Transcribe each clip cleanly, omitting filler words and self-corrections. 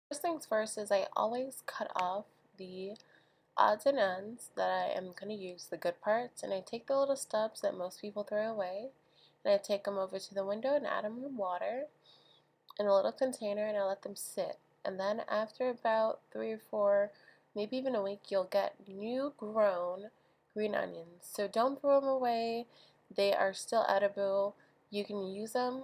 First things first is I always cut off the odds and ends that I am going to use, the good parts, and I take the little stubs that most people throw away, and I take them over to the window and add them in water in a little container, and I let them sit. And then after about 3 or 4, maybe even a week, you'll get new grown green onions. So don't throw them away. They are still edible. You can use them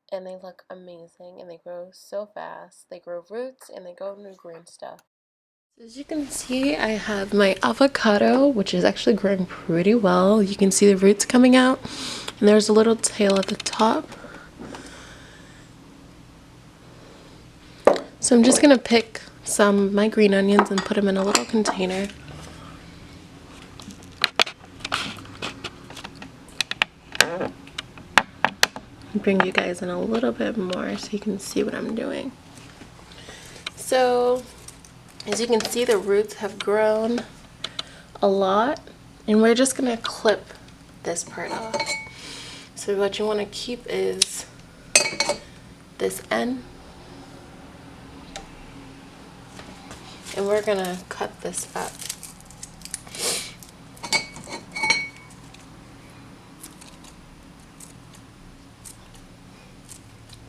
and they look amazing and they grow so fast. They grow roots and they grow new green stuff. So as you can see, I have my avocado, which is actually growing pretty well. You can see the roots coming out and there's a little tail at the top. So I'm just gonna pick some of my green onions and put them in a little container. Bring you guys in a little bit more so you can see what I'm doing. So as you can see, the roots have grown a lot, and we're just gonna clip this part off. So what you want to keep is this end, and we're gonna cut this up.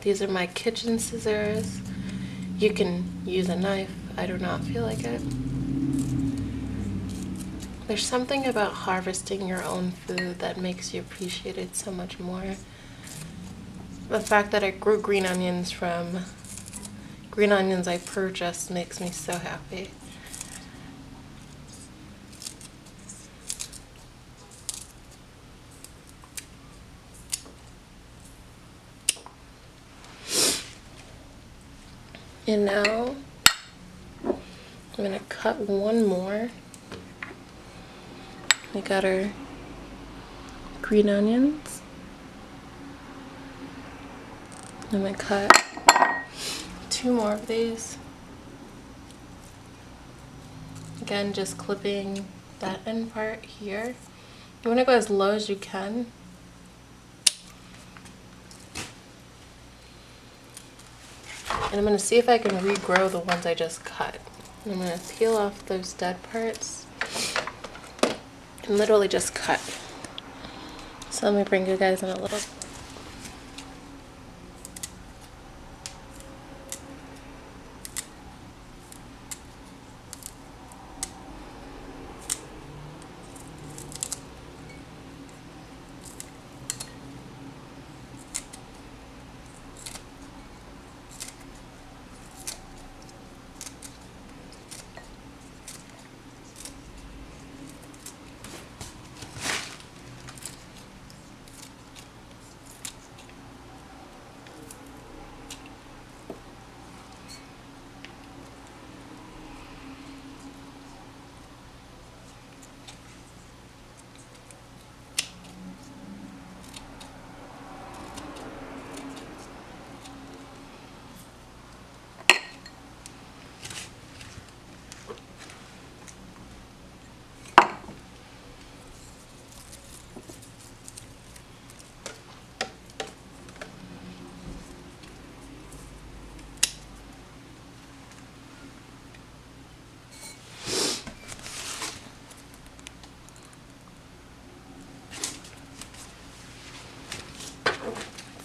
These are my kitchen scissors. You can use a knife. I do not feel like it. There's something about harvesting your own food that makes you appreciate it so much more. The fact that I grew green onions from green onions I purchased makes me so happy. And now I'm gonna cut one more. We got our green onions. I'm gonna cut 2 more of these. Again, just clipping that end part here. You wanna go as low as you can. And I'm gonna see if I can regrow the ones I just cut. And I'm gonna peel off those dead parts and literally just cut. So let me bring you guys in a little.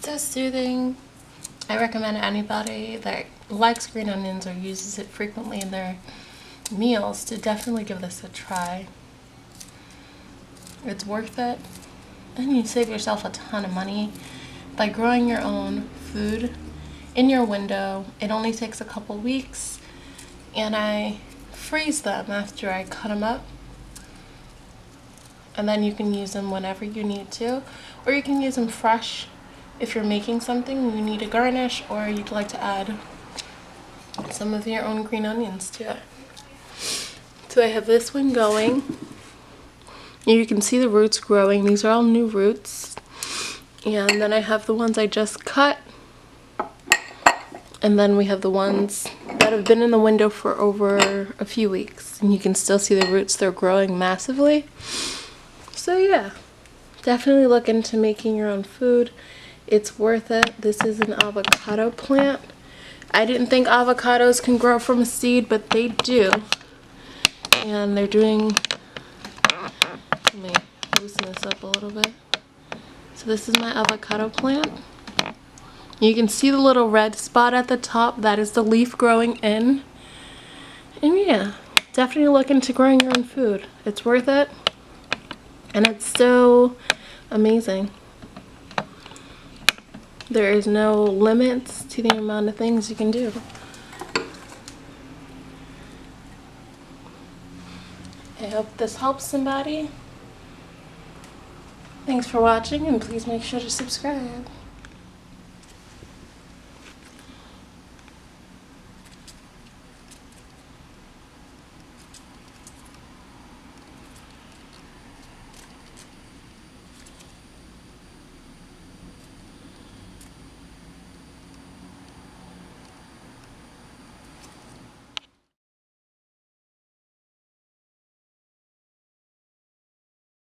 So soothing. I recommend anybody that likes green onions or uses it frequently in their meals to definitely give this a try. It's worth it, and you save yourself a ton of money by growing your own food in your window. It only takes a couple weeks, and I freeze them after I cut them up, and then you can use them whenever you need to, or you can use them fresh if you're making something and you need a garnish, or you'd like to add some of your own green onions to it. So I have this one going. You can see the roots growing. These are all new roots. And then I have the ones I just cut. And then we have the ones that have been in the window for over a few weeks. And you can still see the roots. They're growing massively. So yeah, definitely look into making your own food. It's worth it. This is an avocado plant. I didn't think avocados can grow from a seed, but they do. And they're doing, let me loosen this up a little bit. So this is my avocado plant. You can see the little red spot at the top. That is the leaf growing in. And yeah, definitely look into growing your own food. It's worth it. And it's so amazing. There is no limits to the amount of things you can do. I hope this helps somebody. Thanks for watching, and please make sure to subscribe.